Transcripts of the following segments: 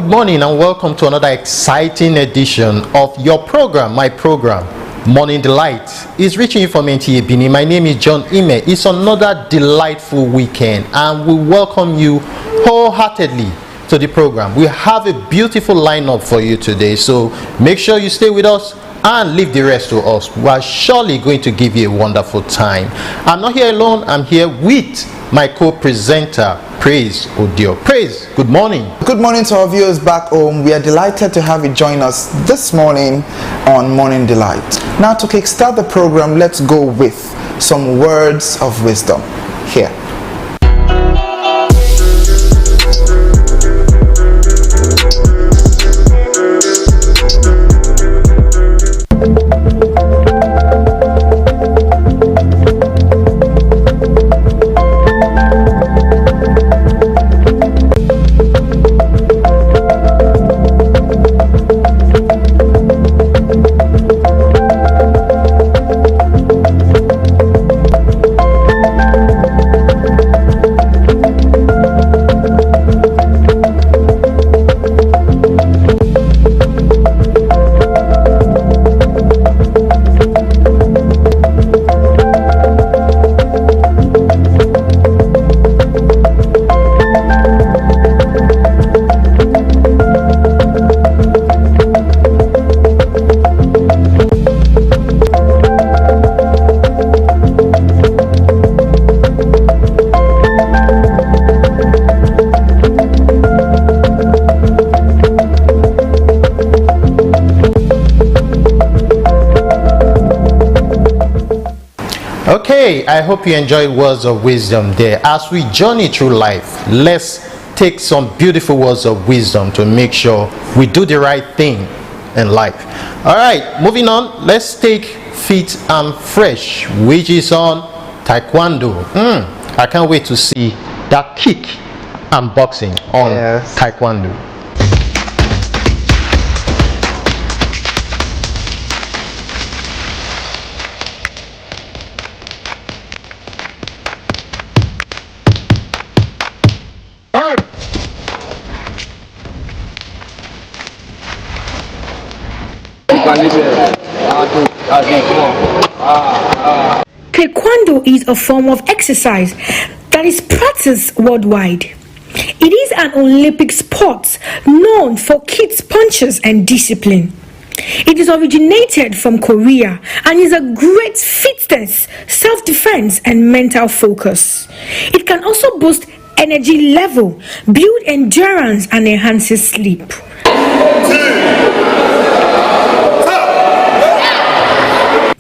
good morning and welcome to another exciting edition of your program, my program, Morning Delight. It's reaching you from Nta Benin. My name is John Ime. It's another delightful weekend and we welcome you wholeheartedly to the program. We have a beautiful lineup for you today, so make sure you stay with us and leave the rest to us. We are surely going to give you a wonderful time. I'm not here alone. I'm here with my co-presenter, Praise Odio. Praise, good morning. Good morning to our viewers back home. We are delighted to have you join us this morning on Morning Delight. Now, to kickstart the program, let's go with some words of wisdom here. Okay, I hope you enjoyed words of wisdom there. As we journey through life, let's take some beautiful words of wisdom to make sure we do the right thing in life. All right, moving on, let's take Fit and Fresh, which is on Taekwondo. I can't wait to see that kick and boxing on Taekwondo. Taekwondo is a form of exercise that is practiced worldwide. It is an Olympic sport known for kids' punches and discipline. It is originated from Korea and is a great fitness, self-defense, and mental focus. It can also boost energy level, build endurance, and enhances sleep.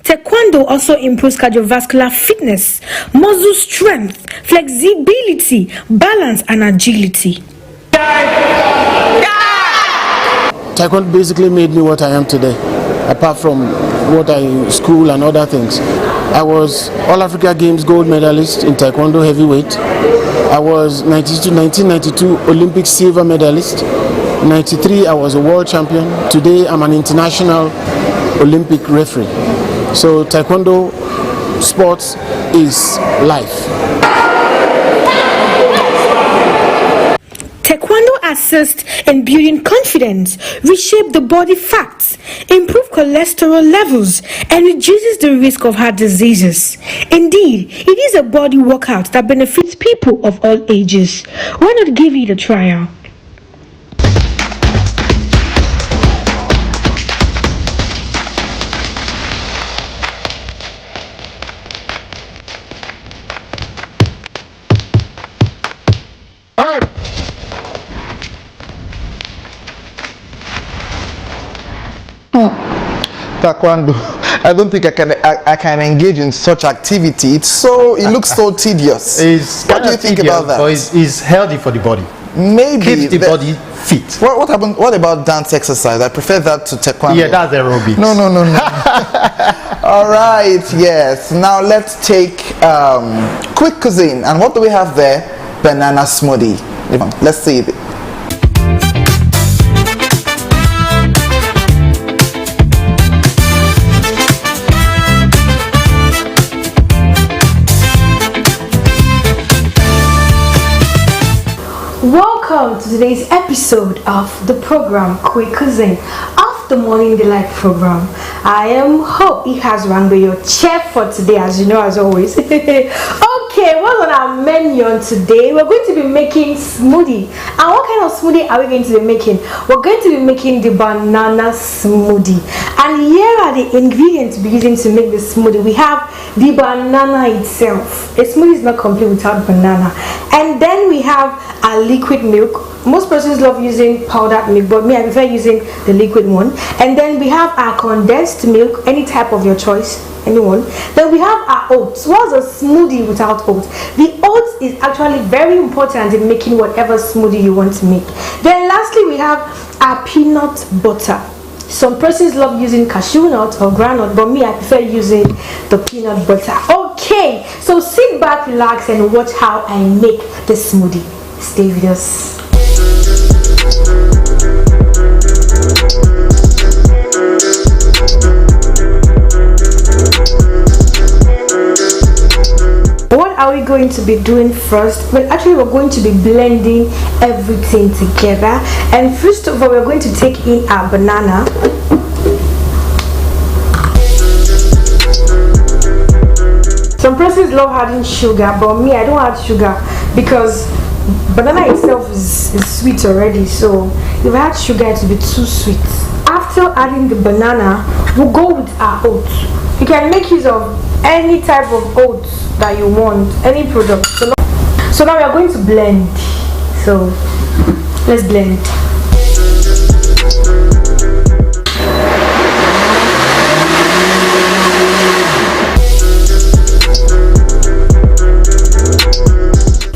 Taekwondo also improves cardiovascular fitness, muscle strength, flexibility, balance, and agility. Taekwondo basically made me what I am today, apart from what I school and other things. I was All Africa Games gold medalist in Taekwondo heavyweight. I was 1992 Olympic silver medalist. 93 I was a world champion. Today I'm an international Olympic referee. So Taekwondo sports is life. Taekwondo assists in building confidence, reshape the body fats, improve cholesterol levels, and reduces the risk of heart diseases. Indeed, it is a body workout that benefits people of all ages. Why not give it a trial? Taekwondo, I don't think I can engage in such activity. It looks so tedious. What do you think about that? But it's healthy for the body. Maybe keeps the body fit. What about dance exercise? I prefer that to Taekwondo. Yeah, that's aerobics. No. All right, yes. Now let's take quick cuisine. And what do we have there? Banana smoothie. Let's see it. Welcome to today's episode of the program Quick Cuisine of the Morning Delight program. I am Hope Ihazwangbe, your chef for today, as you know, as always. Okay, what's on our menu on today? We're going to be making smoothie. And what kind of smoothie are we going to be making? We're going to be making the banana smoothie. And here are the ingredients we're using to make the smoothie. We have the banana itself. A smoothie is not complete without banana. And then we have a liquid milk. Most persons love using powdered milk, but me, I prefer using the liquid one. And then we have our condensed milk, any type of your choice, anyone. Then we have our oats. What's a smoothie without oats? The oats is actually very important in making whatever smoothie you want to make. Then lastly, we have our peanut butter. Some persons love using cashew nut or groundnut, but me, I prefer using the peanut butter. Okay, so sit back, relax, and watch how I make the smoothie. Stay with us. What are we going to be doing first? Well, actually, we're going to be blending everything together. And first of all, we're going to take in our banana. Some persons love adding sugar, but me, I don't add sugar because banana itself is sweet already. So if I add sugar, it will be too sweet. After adding the banana, we'll go with our oats. You can make use of any type of oats that you want, any product. So now we are going to blend. So let's blend.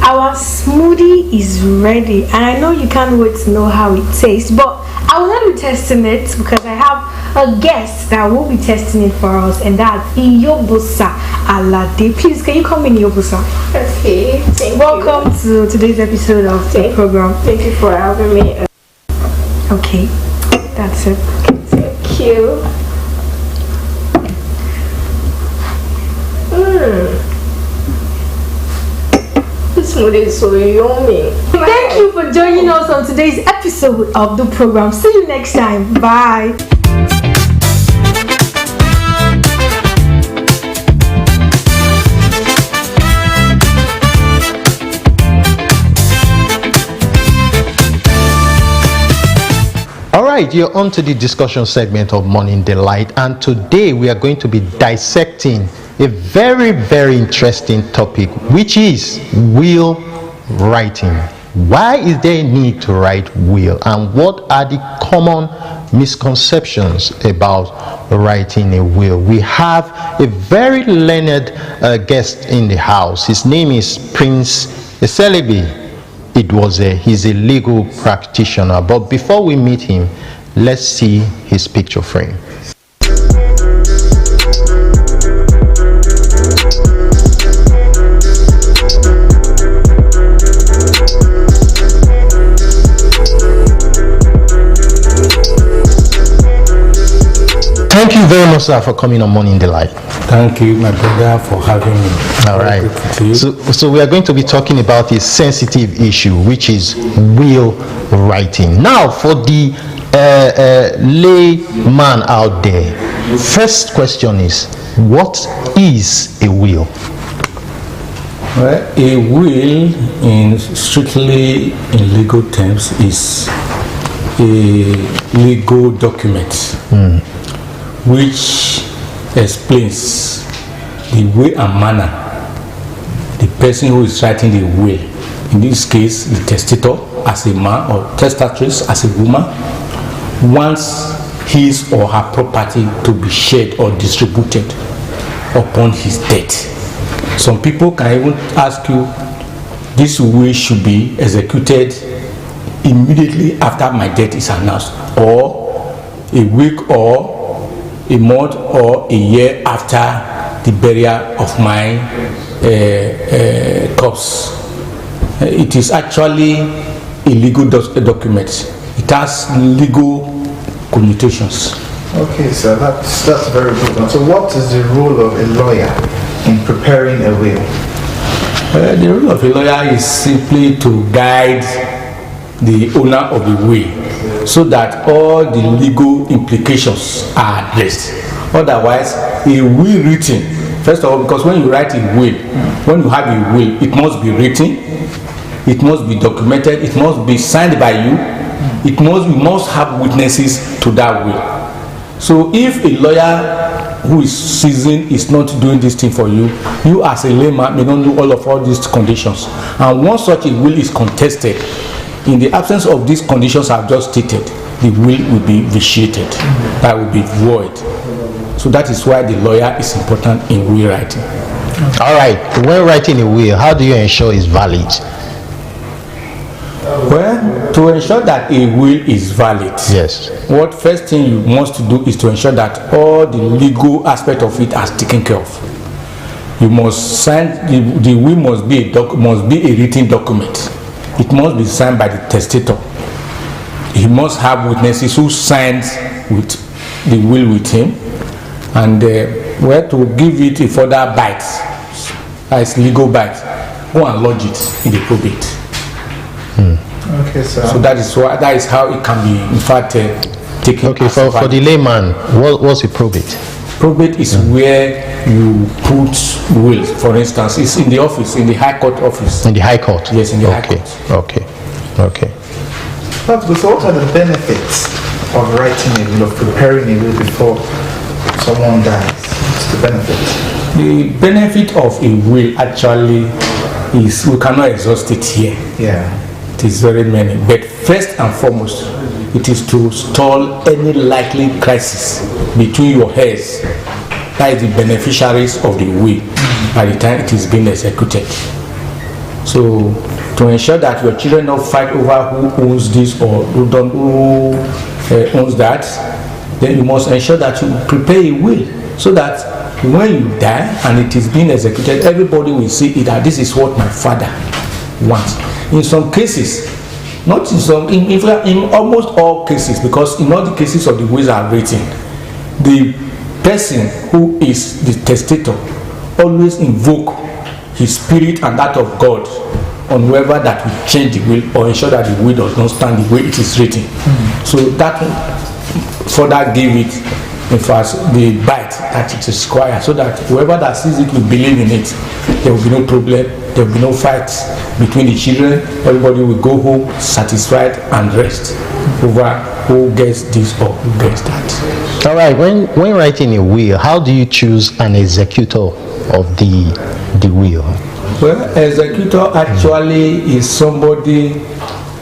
Our smoothie is ready, and I know you can't wait to know how it tastes, but I will not be testing it because I have a guest that will be testing it for us, and that's Iyobusa Alade. Please, can you come in, Iyobusa? Okay, thank Welcome to today's episode of the program. Thank you for having me. Okay, that's it. Thank you. This smoothie is so yummy. Thank you for joining us on today's episode of the program. See you next time. Bye. Alright, you're on to the discussion segment of Morning Delight, and today we are going to be dissecting a very, very interesting topic, which is will writing. Why is there a need to write will, and what are the common misconceptions about writing a will? We have a very learned guest in the house. His name is Prince Eselibi. He's a legal practitioner, but before we meet him, let's see his picture frame. Thank you very much, sir, for coming on Morning Delight. Thank you, my brother, for having me. All right. So we are going to be talking about a sensitive issue, which is will writing. Now, for the layman out there, first question is, what is a will? Well, a will, in strictly in legal terms, is a legal document which explains the way and manner the person who is writing the will, in this case the testator as a man or testatrix as a woman, wants his or her property to be shared or distributed upon his death. Some people can even ask you, this will should be executed immediately after my death is announced, or a week or a month or a year after the burial of my corpse. It is actually a legal document. It has legal connotations. Okay, so that's very good. So what is the role of a lawyer in preparing a will? The role of a lawyer is simply to guide the owner of the will, so that all the legal implications are addressed. Otherwise, a will written, first of all, because when you write a will, when you have a will, it must be written, it must be documented, it must be signed by you, you must have witnesses to that will. So if a lawyer who is seasoned is not doing this thing for you, you as a layman may not know all these conditions. And once such a will is contested, in the absence of these conditions I've just stated, the will be vitiated, that will be void. So that is why the lawyer is important in will writing. All right, when writing a will, how do you ensure it's valid? Well, to ensure that a will is valid, Yes. what first thing you must do is to ensure that all the legal aspect of it are taken care of. You must sign, the will must be a written document. It must be signed by the testator. He must have witnesses who signed with the will with him, and where to give it a further bite, as legal bite, go and lodge it in the probate. Okay, sir. So that is how it can be, in fact, taken. Okay, for the layman, what's a probate? Probate is where you put wills. For instance, it's in the office, in the High Court office. In the High Court? Yes, in the High Court. Okay. That's good. So what are the benefits of writing a will, of preparing a will before someone dies? What's the benefit? The benefit of a will actually is, we cannot exhaust it here. Yeah. It is very many. But first and foremost, it is to stall any likely crisis between your heirs, that is the beneficiaries of the will, by the time it is being executed. So to ensure that your children don't fight over who owns this or who owns that, then you must ensure that you prepare a will, so that when you die and it is being executed, everybody will see it, that this is what my father wants. In some cases, not in some, in almost all cases, because in all the cases of the wills are written, the person who is the testator always invoke his spirit and that of God on whoever that will change the will or ensure that the will does not stand the way it is written. So that further give it, in fact, the bite that it is required, so that whoever that sees it will believe in it. There will be no problem, there will be no fights between the children. Everybody will go home satisfied and rest over who gets this or who gets that. All right, when writing a will, how do you choose an executor of the will? Well, executor actually is somebody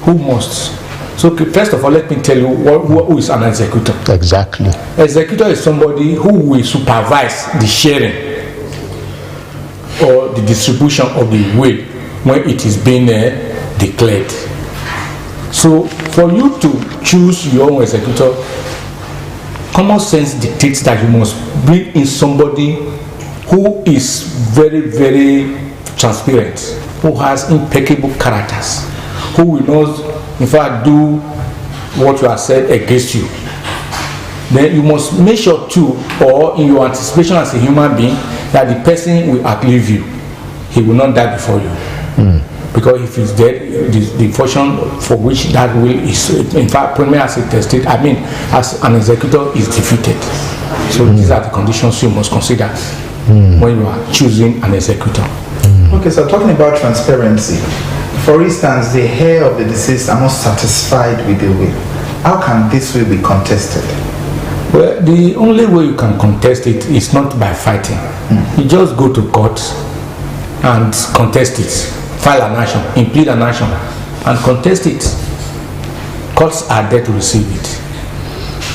who must. So first of all, let me tell you who is an executor. Exactly. Executor is somebody who will supervise the sharing or the distribution of the will when it is being declared. So for you to choose your own executor, common sense dictates that you must bring in somebody who is very, very transparent, who has impeccable characters, who will not, in fact, do what you have said against you. Then you must make sure too, or in your anticipation as a human being, that the person will outlive you. He will not die before you. Because if he's dead, the function for which that will is, in fact, primary as a testate, as an executor, is defeated. So these are the conditions you must consider when you are choosing an executor. Okay, so talking about transparency, for instance, the heir of the deceased are not satisfied with the will. How can this will be contested? Well, the only way you can contest it is not by fighting. You just go to court and contest it, file an action, implead an action, and contest it. Courts are there to receive it.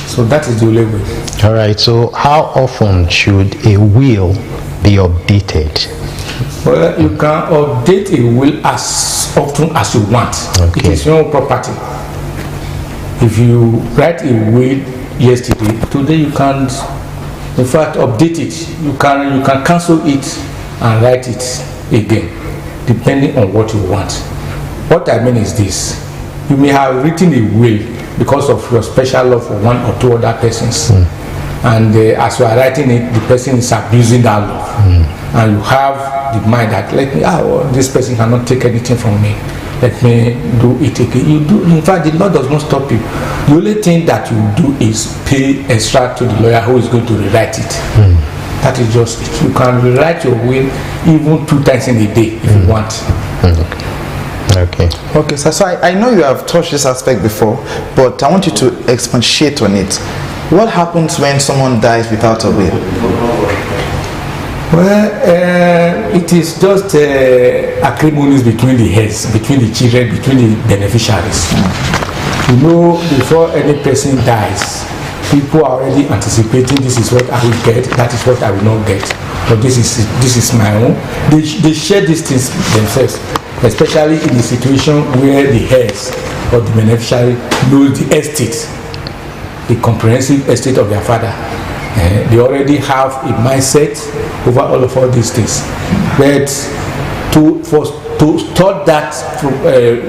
So that is the only way. All right, so how often should a will be updated? Well, you can update a will as often as you want. Okay. It is your own property. If you write a will yesterday, today you can, in fact, update it. You can cancel it and write it again, depending on what you want. What I mean is this: you may have written a will because of your special love for one or two other persons, and as you are writing it, the person is abusing that love, and you have the mind that this person cannot take anything from me. let me do it again. You do. In fact, the law does not stop you. The only thing that you do is pay extra to the lawyer who is going to rewrite it. That is just it. You can rewrite your will even 2 times in a day if you want. Okay, so I know you have touched this aspect before, but I want you to expatiate on it. What happens when someone dies without a will? Well, it is just acrimonies between the heads, between the children, between the beneficiaries. You know, before any person dies, people are already anticipating, this is what I will get, that is what I will not get, but this is my own. They share these things themselves, especially in the situation where the heads or the beneficiary knows the estate, the comprehensive estate of their father. They already have a mindset over all these things. But to stop that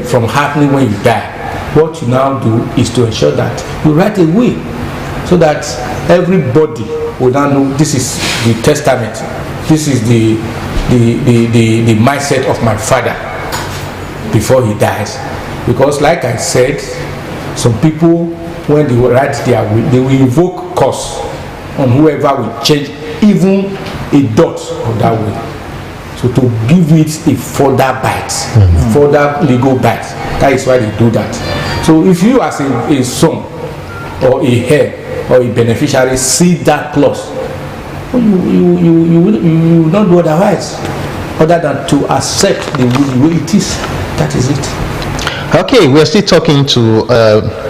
from happening when you die, what you now do is to ensure that you write a will, so that everybody will now know this is the testament, this is the mindset of my father before he dies. Because like I said, some people, when they write their will, they will invoke curse on whoever will change even a dot of that will. So to give it a further bite, further legal bite. That is why they do that. So if you as a son or a heir or a beneficiary see that clause, you will not do otherwise, other than to accept the will the way it is. That is it. Okay, we're still talking to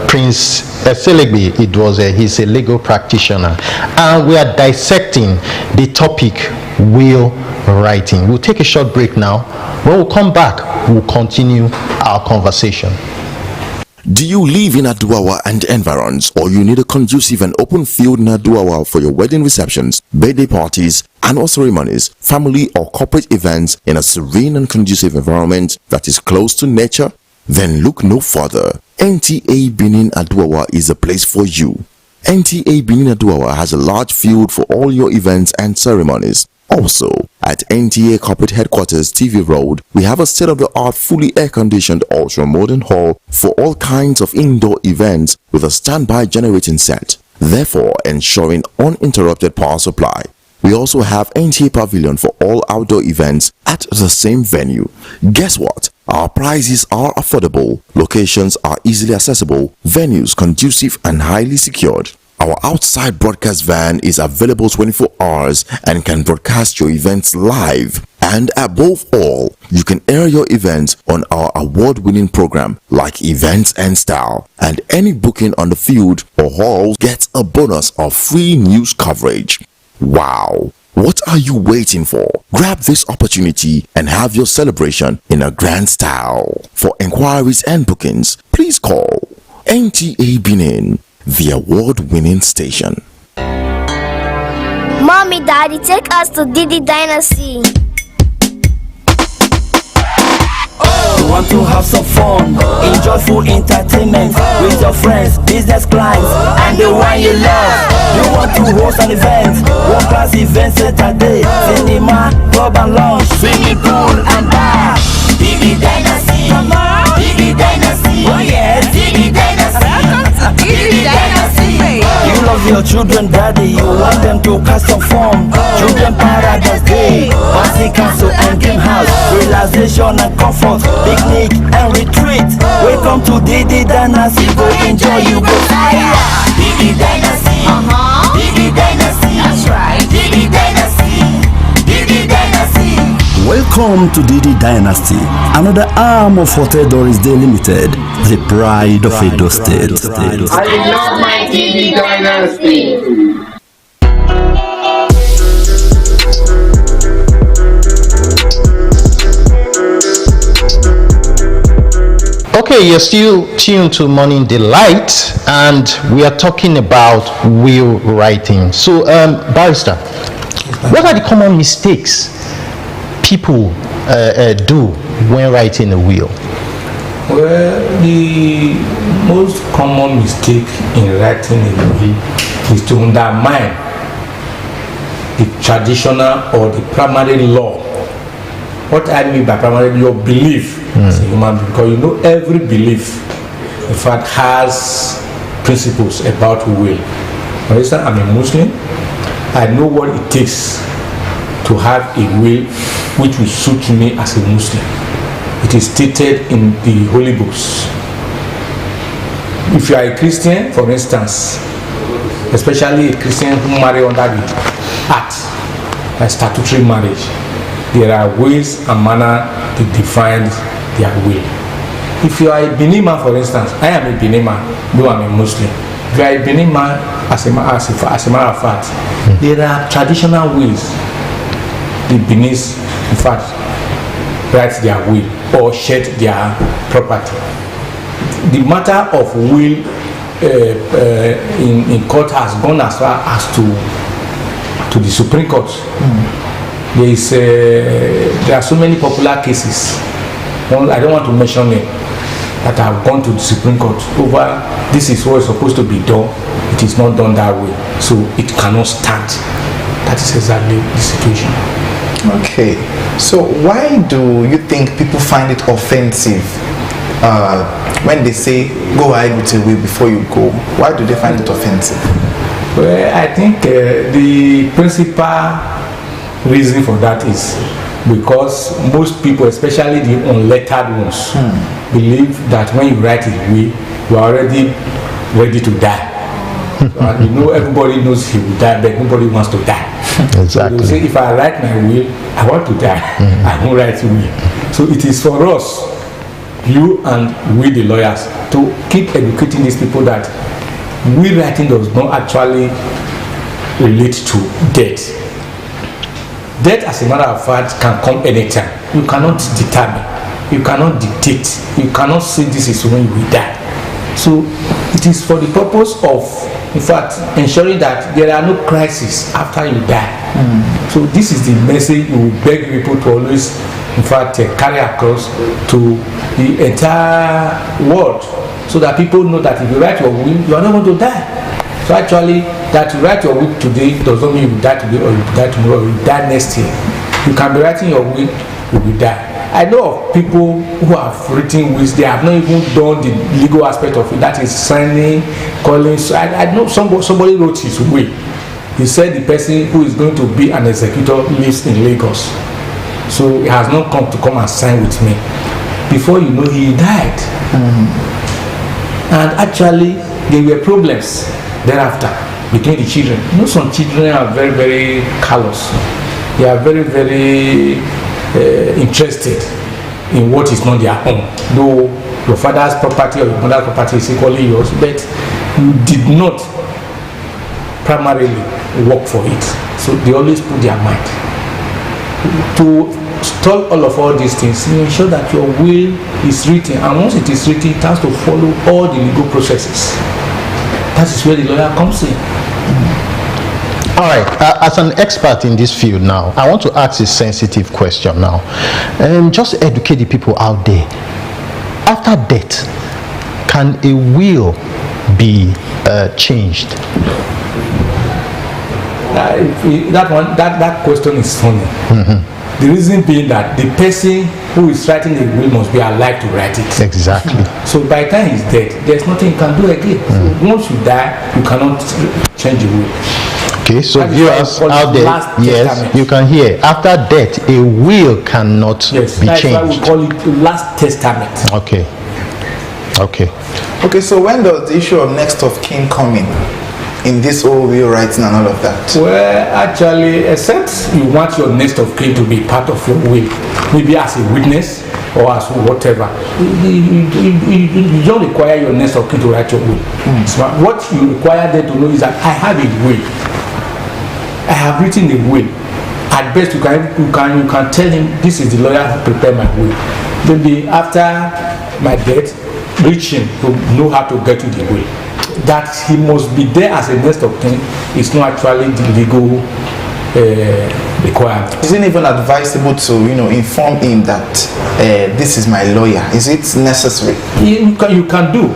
Prince Selegbe. It was he's a legal practitioner, and we are dissecting the topic will writing. We'll take a short break now. When we come back, we'll continue our conversation. Do you live in Aduawa and environs, or you need a conducive and open field in Aduawa for your wedding receptions, birthday parties, annual ceremonies, family or corporate events in a serene and conducive environment that is close to nature? Then look no further. Nta Benin Aduawa is a place for you. Nta Benin Aduawa has a large field for all your events and ceremonies. Also, at NTA Corporate Headquarters TV Road, we have a state-of-the-art fully air-conditioned ultra-modern hall for all kinds of indoor events with a standby generating set, therefore ensuring uninterrupted power supply. We also have NTA Pavilion for all outdoor events at the same venue. Guess what? Our prices are affordable, locations are easily accessible, venues conducive and highly secured. Our outside broadcast van is available 24 hours and can broadcast your events live. And above all, you can air your events on our award-winning program like Events and Style. And any booking on the field or hall gets a bonus of free news coverage. Wow! What are you waiting for? Grab this opportunity and have your celebration in a grand style. For inquiries and bookings, please call NTA Benin, the award-winning station. Mommy, Daddy, take us to Didi Dynasty. You want to have some fun, enjoy full entertainment with your friends, business clients, and the one you love. You want to host an event, world-class event Saturday, cinema, club and lounge, swimming pool and bar. Didi Dynasty, Didi Dynasty, oh yes, Didi Dynasty, Didi Dynasty. You love your children, daddy, you want them to catch some fun. Children Paradise Day, Party Castle and Game House, relaxation and comfort, picnic and retreat. Welcome to Didi Dynasty, go enjoy, you go fire. Didi Dynasty, Didi Dynasty, that's right, Didi Dynasty, Didi Dynasty. Welcome to Didi Dynasty, another arm of Hotel Doris Day Limited, the pride of Edo State. I love my Didi Dynasty. Okay, you're still tuned to Morning Delight, and we are talking about will writing. So, Barrister, what are the common mistakes people do when writing a will? Well, the most common mistake in writing a will is to undermine the traditional or the primary law What I mean by primary, your belief as a human being, because you know every belief, in fact, has principles about will. For instance, I'm a Muslim. I know what it takes to have a will which will suit me as a Muslim. It is stated in the Holy Books. If you are a Christian, for instance, especially a Christian who marry under the act, a statutory marriage, there are ways and manner to define their will. If you are a Benin man, for instance, I am a Benin man, though I'm a Muslim. If you are a Benin man, as a matter of fact, there are traditional ways the Benis, in fact, write their will or shed their property. The matter of will in court has gone as far as to the Supreme Court. There are so many popular cases. I don't want to mention it, that have gone to the Supreme Court over this is what is supposed to be done. It is not done that way, so it cannot stand. That is exactly the situation. Okay, so why do you think people find it offensive when they say go ahead with your will before you go? Why do they find it offensive? Well, I think the principal reason for that is because most people, especially the unlettered ones, believe that when you write a will, you are already ready to die. And you know, everybody knows he will die, but nobody wants to die. Exactly. So they say, if I write my will, I want to die. I won't write a will. So it is for us, you and we the lawyers, to keep educating these people that will writing does not actually relate to death. Death, as a matter of fact, can come anytime. You cannot determine, you cannot dictate, you cannot say this is when you will die. So it is for the purpose of, in fact, ensuring that there are no crises after you die. So this is the message we will beg people to always, in fact, carry across to the entire world, so that people know that if you write your will, you are not going to die. So actually, that you write your will today does not mean you will die today or you will die tomorrow or you will die next year. You can be writing your will, you will die. I know of people who have written wills, they have not even done the legal aspect of it, that is signing, calling. So I know somebody wrote his will. He said the person who is going to be an executor lives in Lagos. So he has not come and sign with me. Before you know, he died. And actually, there were problems thereafter between the children. You know, some children are very, very callous. They are very, very interested in what is not their own. Though your father's property or your mother's property is equally yours, but you did not primarily work for it. So they always put their mind to stop all these things. You ensure that your will is written, and once it is written, it has to follow all the legal processes. That is where the lawyer comes in. All right, as an expert in this field now, I want to ask a sensitive question now. Just educate the people out there. After death, can a will be changed? That question is funny. The reason being that the person who is writing the will must be alive to write it. Exactly. So by the time he's dead, there's nothing you can do again. So once you die, you cannot change the will. Okay, so viewers out there, yes, you can hear. After death, a will cannot be changed. That's why we call it last testament. Okay. Okay, so when does the issue of next of kin come in this whole will writing and all of that? Well, actually, except you want your next of kin to be part of your will, maybe as a witness or as whatever, you don't require your next of kin to write your will. So what you require them to know is that I have a will. I have written a will. At best, you can tell him this is the lawyer who prepared my will. Maybe after my death, reach him to know how to get to the will. That he must be there as a next of kin is not actually the legal requirement. Isn't it even advisable to inform him that this is my lawyer? Is it necessary? You can do.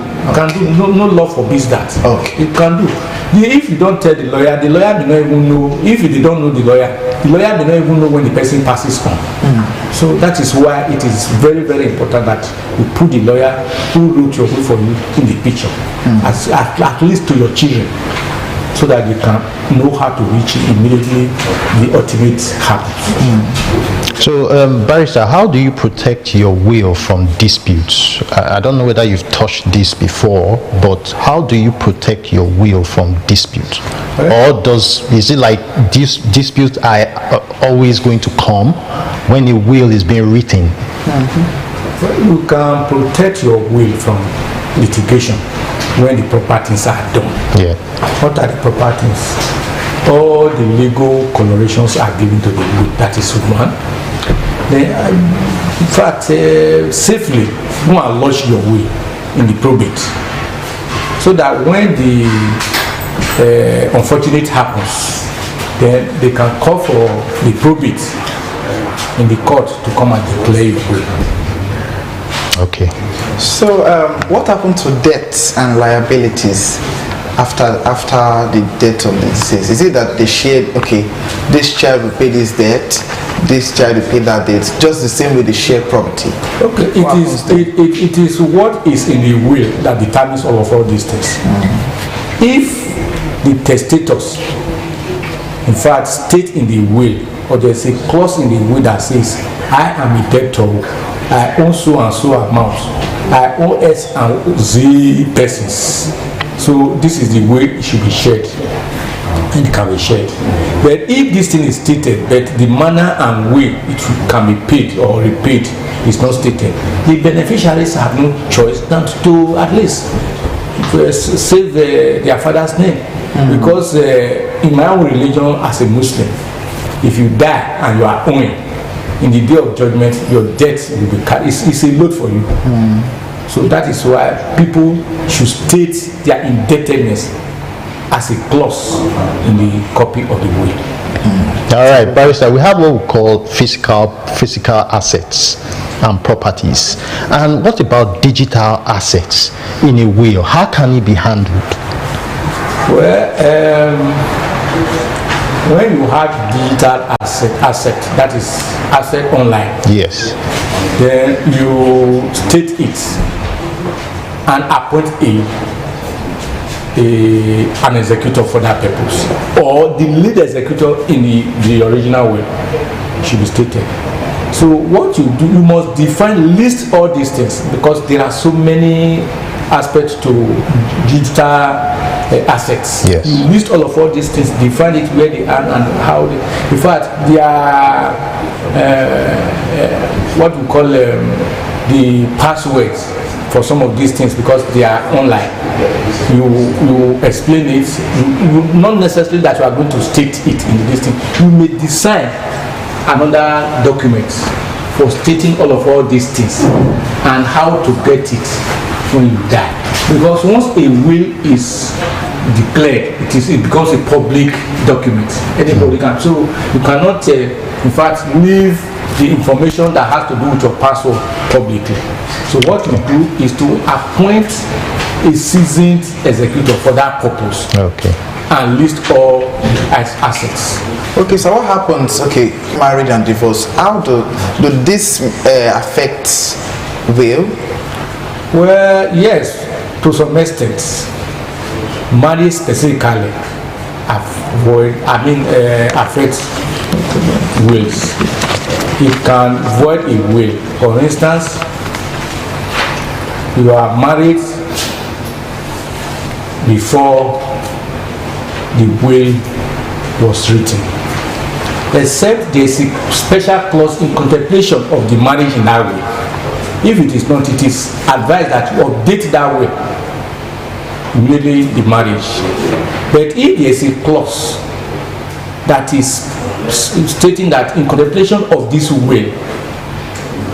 No law forbids that. Okay. You can do. If you don't tell the lawyer may not even know. If they don't know the lawyer may not even know when the person passes on. So that is why it is very, very important that you put the lawyer who wrote your will for you in the picture, at least to your children, so that you can know how to reach it immediately the ultimate happens. So, Barrister, how do you protect your will from disputes? I don't know whether you've touched this before, but how do you protect your will from disputes? Or is it like disputes are always going to come when a will is being written? You can protect your will from litigation when the properties are done. Yeah. What are the properties? All the legal colorations are given to the will. That is one. Then, in fact, safely, go and lodge your will in the probate, so that when the unfortunate happens, then they can call for the probate in the court to come and declare your will. Okay. So, what happened to debts and liabilities after the death of the deceased? Is it that they shared, okay, this child will pay this debt, this child will pay that debt, just the same way they share property? Okay, it is what is in the will that determines all these things. If the testators, in fact, state in the will, or there's a clause in the will that says, I am a debtor, I own so and so amount, I own S and Z persons. So this is the way it should be shared, and it can be shared. But if this thing is stated, but the manner and way it can be paid or repaid is not stated, the beneficiaries have no choice than to at least save their father's name. Because in my own religion as a Muslim, if you die and you are owing, in the day of judgment, your debt will be cut. It's a load for you. So that is why people should state their indebtedness as a clause in the copy of the will. All right, Barrister, we have what we call physical assets and properties. And what about digital assets in a will? How can it be handled? Well, when you have digital asset, that is asset online. Yes. Then you state it and appoint an executor for that purpose, or the lead executor in the original will should be stated. So what you do, you must list all these things, because there are so many aspects to digital assets. Yes. You list all these things, define it where they are and how they, in fact they are what we call the passwords for some of these things, because they are online. You explain it, you not necessarily that you are going to state it in this thing. You may design another document for stating all these things and how to get it when you die. Because once a will is declared, it becomes a public document. Anybody can. So you cannot, in fact, leave the information that has to do with your password publicly. So what you do is to appoint a seasoned executor for that purpose. Okay. And list all assets. Okay, so what happens, okay, marriage and divorce, how do this affect will? Well, yes, to some extent. Marriage specifically affects wills. It can void a will. For instance, you are married before the will was written, except there is a special clause in contemplation of the marriage in that will. If it is not, it is advised that you update that will immediately the marriage. But if there is a clause that is stating that in contemplation of this will,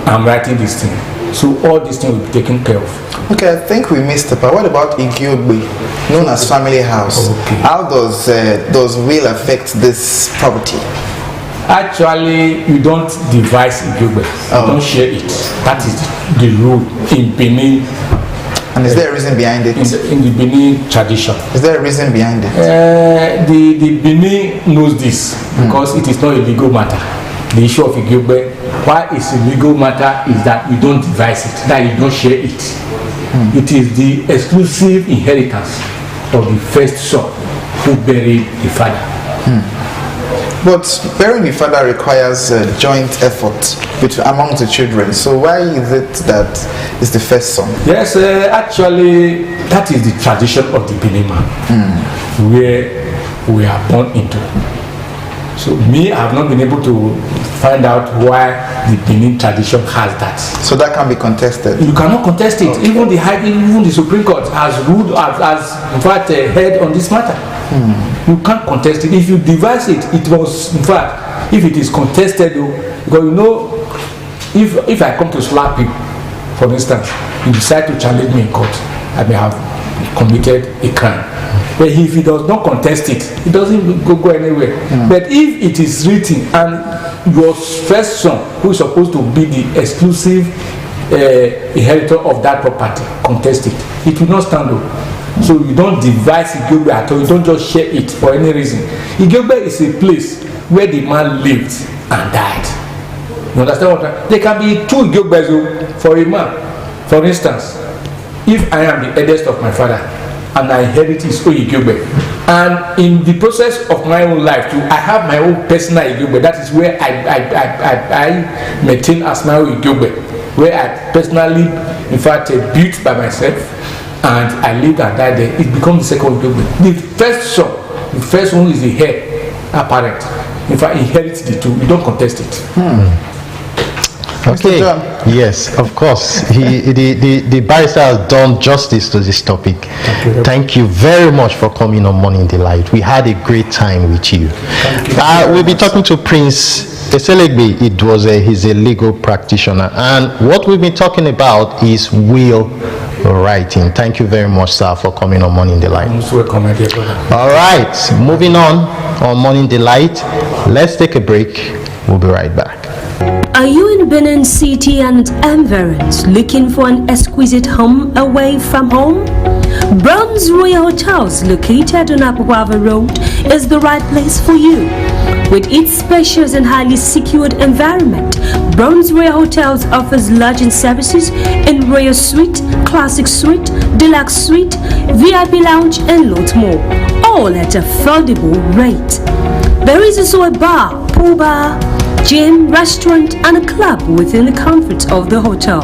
I'm writing this thing, so all these things will be taken care of. Okay, I think we missed the part. What about Igiogbe, known as family house? Okay. How does will affect this property? Actually, you don't devise Igiogbe. You don't share it. That is the rule in Benin. And is there a reason behind it? In the Benin tradition. Is there a reason behind it? The Benin knows this because it is not a legal matter. the issue of Igyobe, why it's a legal matter is that you don't devise it, that you don't share it. It is the exclusive inheritance of the first son who buried the father. But burying the father requires a joint effort among the children. So why is it that it's the first son? Yes, actually, that is the tradition of the Benin man, where we are born into. So me, I have not been able to find out why the Benin tradition has that. So that can be contested? You cannot contest it. Okay. Even the Supreme Court has ruled, has in fact heard on this matter. You can't contest it. If you devise it, it was, in fact, if it is contested, because you know, if I come to slap you, for instance, you decide to challenge me in court, I may have committed a crime. But if he does not contest it, it doesn't go anywhere. But if it is written and your first son, who is supposed to be the exclusive inheritor of that property, contest it, it will not stand up. So you don't devise Igyobe at all, you don't just share it for any reason. Igyobe is a place where the man lived and died. You understand what I mean? There can be two Igyobes for a man. For instance, if I am the eldest of my father and I inherit his own Igyobe, and in the process of my own life too, I have my own personal Igyobe, that is where I maintain as my own Igyobe, where I personally, in fact, built by myself, and I lived and died there, it becomes the second Igyobe. The first son, the first one is the heir apparent. If I inherit the two, you don't contest it. Okay. Yes, of course. The barrister has done justice to this topic. Thank you very much for coming on Morning Delight. We had a great time with you. We'll be talking to Prince Eselegbe. He's a legal practitioner, and what we've been talking about is will writing. Thank you very much, sir, for coming on Morning Delight. All right, moving on Morning Delight. Let's take a break. We'll be right back. Are you in Benin City and environs looking for an exquisite home away from home? Bronze Royal Hotels, located on Abuava Road, is the right place for you. With its spacious and highly secured environment, Bronze Royal Hotels offers lodging services in Royal Suite, Classic Suite, Deluxe Suite, VIP Lounge, and lots more, all at affordable rate. There is also a bar, pool bar, gym, restaurant, and a club within the comfort of the hotel.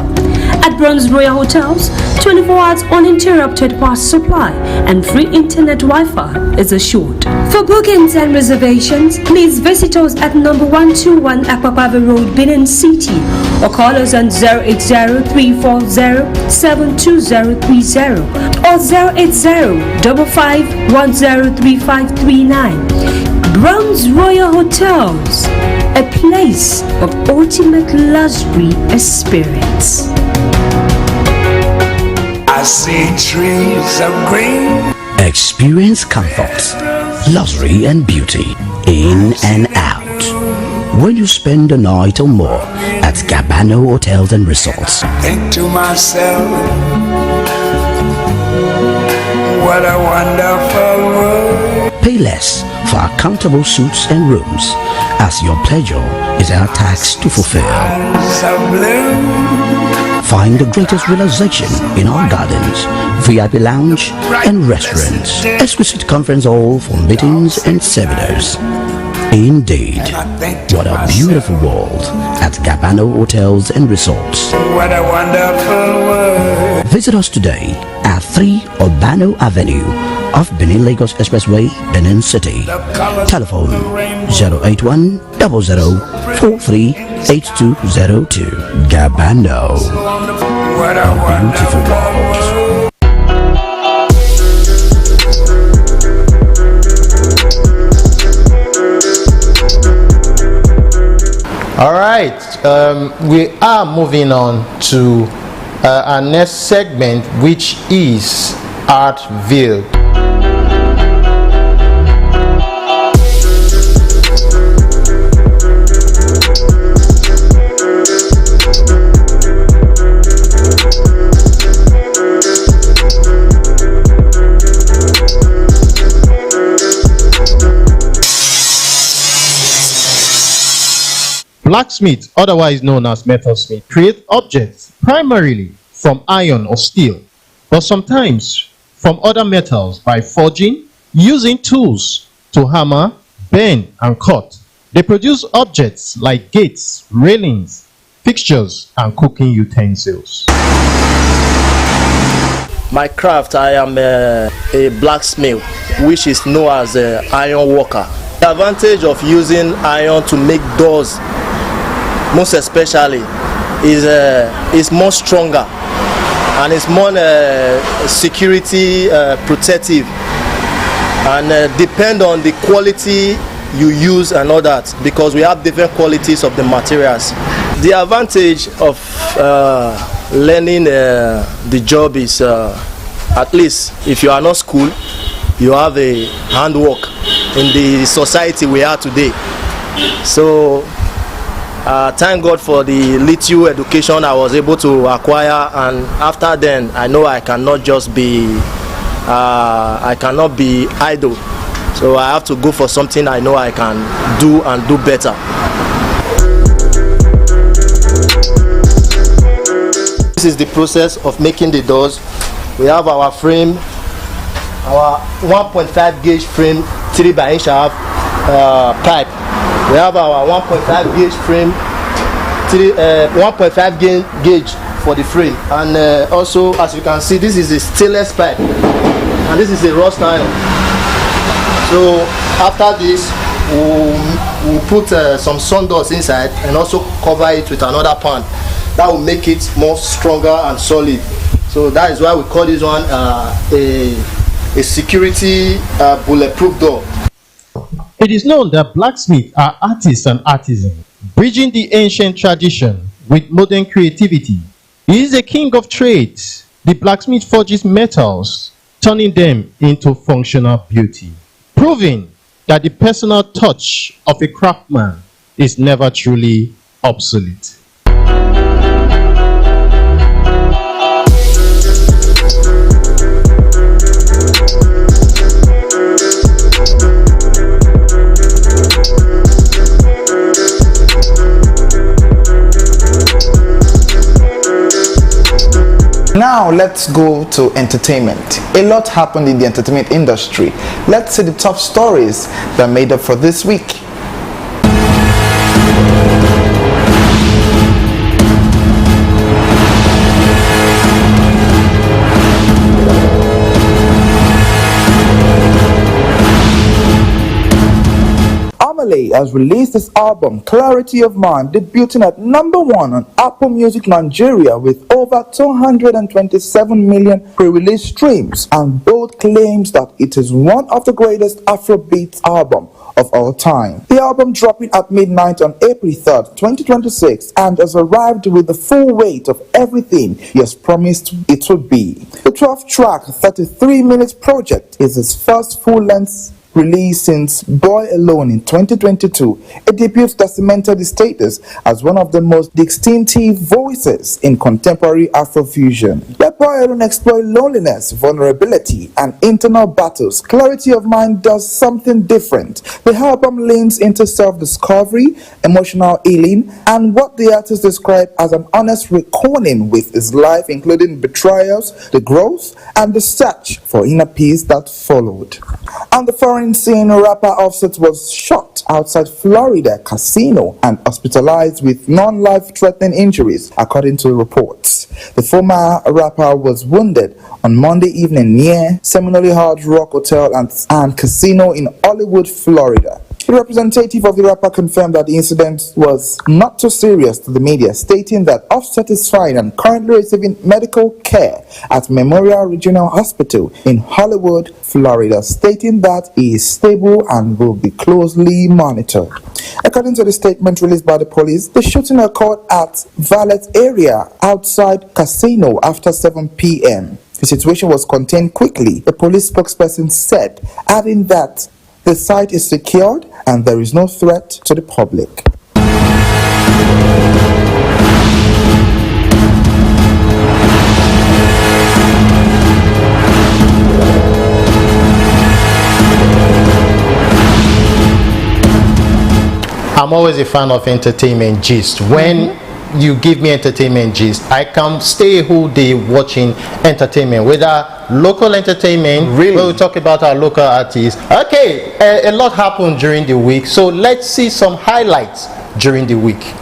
At Bronze Royal Hotels, 24 hours uninterrupted power supply and free internet Wi-Fi is assured. For bookings and reservations, please visit us at number 121 Akwapava Road, Benin City, or call us on 080-340-72030 or 080-55103539. Bronze Royal Hotels, a place of ultimate luxury experience. I see trees of green. Experience comfort, luxury and beauty in and out when you spend a night or more at Gabano Hotels and Resorts. Think to myself, what a wonderful world. Pay less for our comfortable suites and rooms, as your pleasure is our tax to fulfill. Find the greatest relaxation in our gardens, VIP lounge and restaurants, exquisite conference hall for meetings and seminars. Indeed, what a beautiful world at Gabano Hotels and Resorts. What a wonderful world. Visit us today at 3 Urbano Avenue off Benin Lagos Expressway, Benin City. Telephone 081 00438202. Gabano. What a beautiful world. All right, we are moving on to our next segment, which is Artville. Blacksmiths, otherwise known as metalsmiths, create objects primarily from iron or steel, but sometimes from other metals by forging, using tools to hammer, bend, and cut. They produce objects like gates, railings, fixtures, and cooking utensils. My craft, I am a blacksmith, which is known as an iron worker. The advantage of using iron to make doors, most especially, is more stronger and it's more security protective, and depend on the quality you use and all that, because we have different qualities of the materials. The advantage of learning the job is at least if you are not school, you have a handwork in the society we are today. So thank God for the little education I was able to acquire, and after then I know I cannot just be idle. So I have to go for something I know I can do and do better. This is the process of making the doors. We have our frame, our 1.5 gauge frame, 3 by inch half pipe. We have our 1.5 gauge frame, 1.5 gauge for the frame, and also, as you can see, this is a stainless pipe, and this is a rust iron. So after this, we'll put some sawdust inside and also cover it with another pan. That will make it more stronger and solid. So that is why we call this one a security bulletproof door. It is known that blacksmiths are artists and artisans, bridging the ancient tradition with modern creativity. He is a king of trades. The blacksmith forges metals, turning them into functional beauty, proving that the personal touch of a craftsman is never truly obsolete. Now let's go to entertainment. A lot happened in the entertainment industry. Let's see the top stories that made up for this week. Has released his album Clarity of Mind, debuting at #1 on Apple Music Nigeria with over 227 million pre-release streams, and bold claims that it is one of the greatest Afrobeat albums of all time. The album dropping at midnight on April 3rd, 2026, and has arrived with the full weight of everything he has promised it would be. The 12-track, 33-minute project is his first full-length released since Boy Alone in 2022, a debut that cemented his status as one of the most distinctive voices in contemporary Afrofusion. Let Boy Alone explore loneliness, vulnerability, and internal battles. Clarity of Mind does something different. The album leans into self-discovery, emotional healing, and what the artist described as an honest reckoning with his life, including betrayals, the growth, and the search for inner peace that followed. On the foreign scene, rapper Offset was shot outside Florida casino and hospitalized with non-life-threatening injuries, according to reports. The former rapper was wounded on Monday evening near Seminole Hard Rock Hotel and Casino in Hollywood, Florida. The representative of the rapper confirmed that the incident was not too serious to the media, stating that Offset is fine and currently receiving medical care at Memorial Regional Hospital in Hollywood, Florida, stating that he is stable and will be closely monitored. According to the statement released by the police, the shooting occurred at Valet area outside Casino after 7 p.m. The situation was contained quickly, a police spokesperson said, adding that the site is secured and there is no threat to the public. I'm always a fan of entertainment gist. When you give me entertainment gist, I can stay a whole day watching entertainment, whether local entertainment, really, where we talk about our local artists. Okay, a lot happened during the week, so let's see some highlights during the week.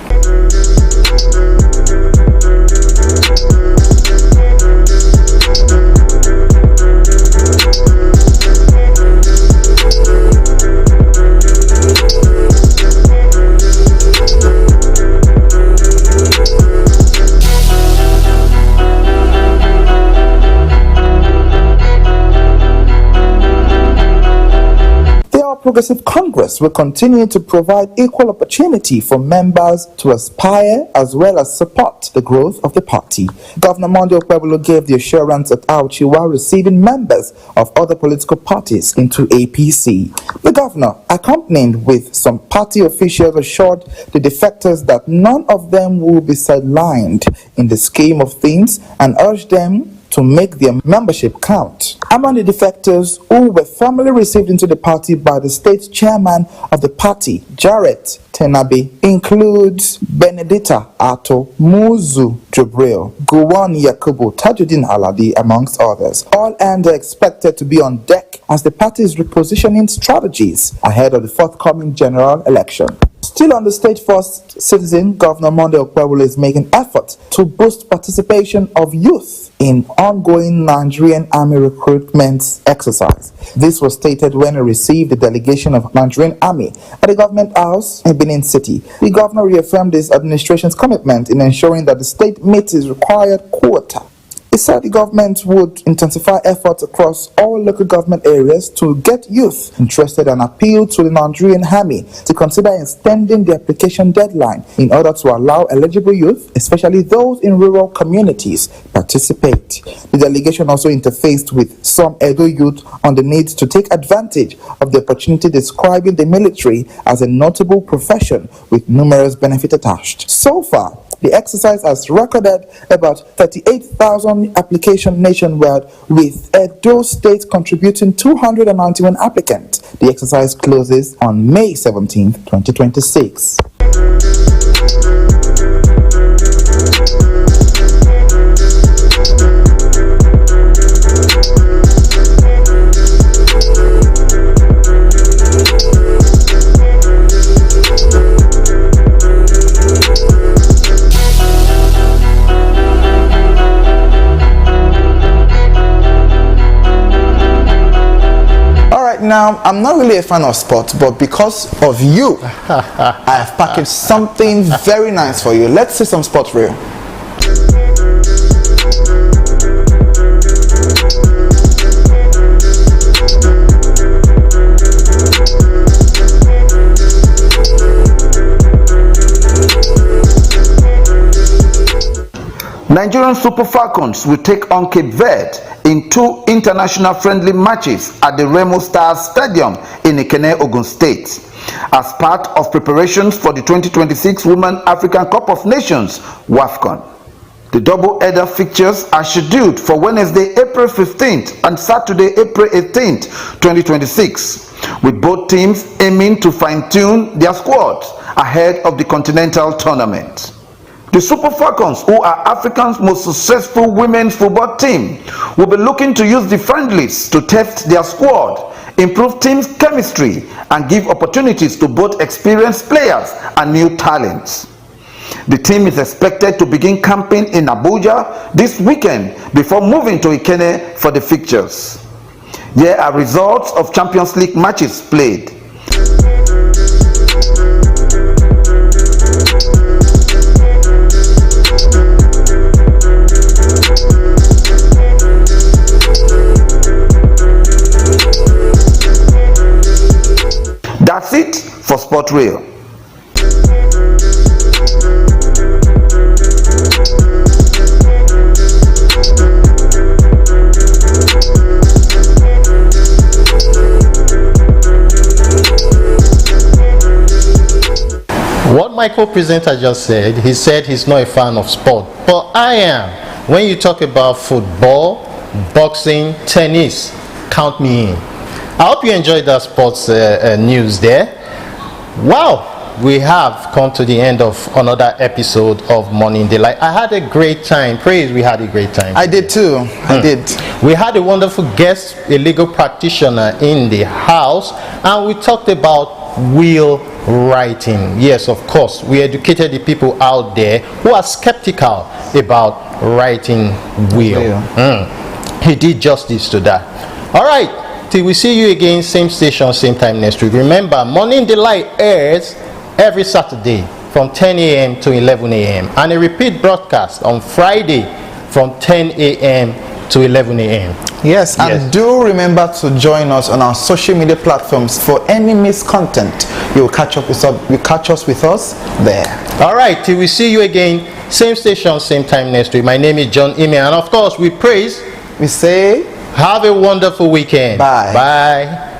Progressive Congress will continue to provide equal opportunity for members to aspire as well as support the growth of the party. Governor Monday Okpebholo gave the assurance at Auchi while receiving members of other political parties into APC. The governor, accompanied with some party officials, assured the defectors that none of them will be sidelined in the scheme of things and urged them to make their membership count. Among the defectors who were formally received into the party by the state chairman of the party, Jarrett Tenabe, includes Benedita Ato, Muzu Jubril, Gowon Yakubu, Tajuddin Aladi, amongst others. All and are expected to be on deck as the party is repositioning strategies ahead of the forthcoming general election. Still on the stage first citizen, Governor Monday Okpebholo is making efforts to boost participation of youth in ongoing Nigerian Army recruitment exercise. This was stated when he received the delegation of Nigerian Army at the Government House in Benin City. The governor reaffirmed his administration's commitment in ensuring that the state meets its required quota. He said the government would intensify efforts across all local government areas to get youth interested and appeal to the Nigerian Army to consider extending the application deadline in order to allow eligible youth, especially those in rural communities, participate. The delegation also interfaced with some Edo youth on the need to take advantage of the opportunity, describing the military as a notable profession with numerous benefits attached. So far, the exercise has recorded about 38,000 applications nationwide, with Edo State contributing 291 applicants. The exercise closes on May 17, 2026. Now, I'm not really a fan of sports, but because of you, I have packaged something very nice for you. Let's see some sports reel. Nigerian Super Falcons will take on Cape Verde in 2 international friendly matches at the Remo Stars Stadium in Ikenne, Ogun State, as part of preparations for the 2026 Women African Cup of Nations WAFCON. The double-header fixtures are scheduled for Wednesday, April 15th and Saturday, April 18th, 2026, with both teams aiming to fine-tune their squads ahead of the continental tournament. The Super Falcons, who are Africa's most successful women's football team, will be looking to use the friendlies to test their squad, improve team's chemistry, and give opportunities to both experienced players and new talents. The team is expected to begin camping in Abuja this weekend before moving to Ikenne for the fixtures. Here are results of Champions League matches played. That's it for Sport Rail. What my co-presenter just said, he said he's not a fan of sport, but I am. When you talk about football, boxing, tennis, count me in. I hope you enjoyed that sports news there. Wow, we have come to the end of another episode of Morning Delight. I had a great time. Praise, we had a great time. I did too. I did. We had a wonderful guest, a legal practitioner in the house, and we talked about will writing. Yes, of course, we educated the people out there who are skeptical about writing will. He did justice to that. All right. Till we see you again, same station, same time next week. Remember, Morning Delight airs every Saturday from 10 a.m. to 11 a.m. and a repeat broadcast on Friday from 10 a.m. to 11 a.m. Yes, and do remember to join us on our social media platforms for any missed content. You'll catch us with us there. All right, till we see you again, same station, same time next week. My name is John Ime, and of course, we praise. We say, have a wonderful weekend. Bye. Bye.